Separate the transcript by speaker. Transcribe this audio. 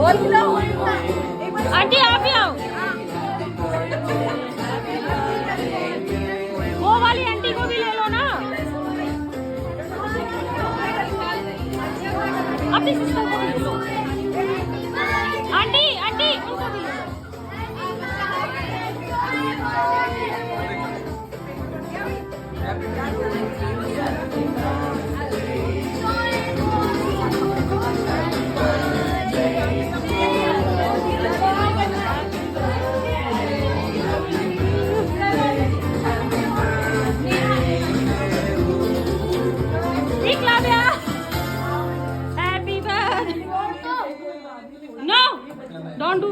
Speaker 1: Aunty आप भी आओ, वो वाली आंटी को भी ले लो ना, अपनी सिस्टर को भी ले लो। आंटी आंटी उनको भी ले लो। Happy birthday. No, don't do.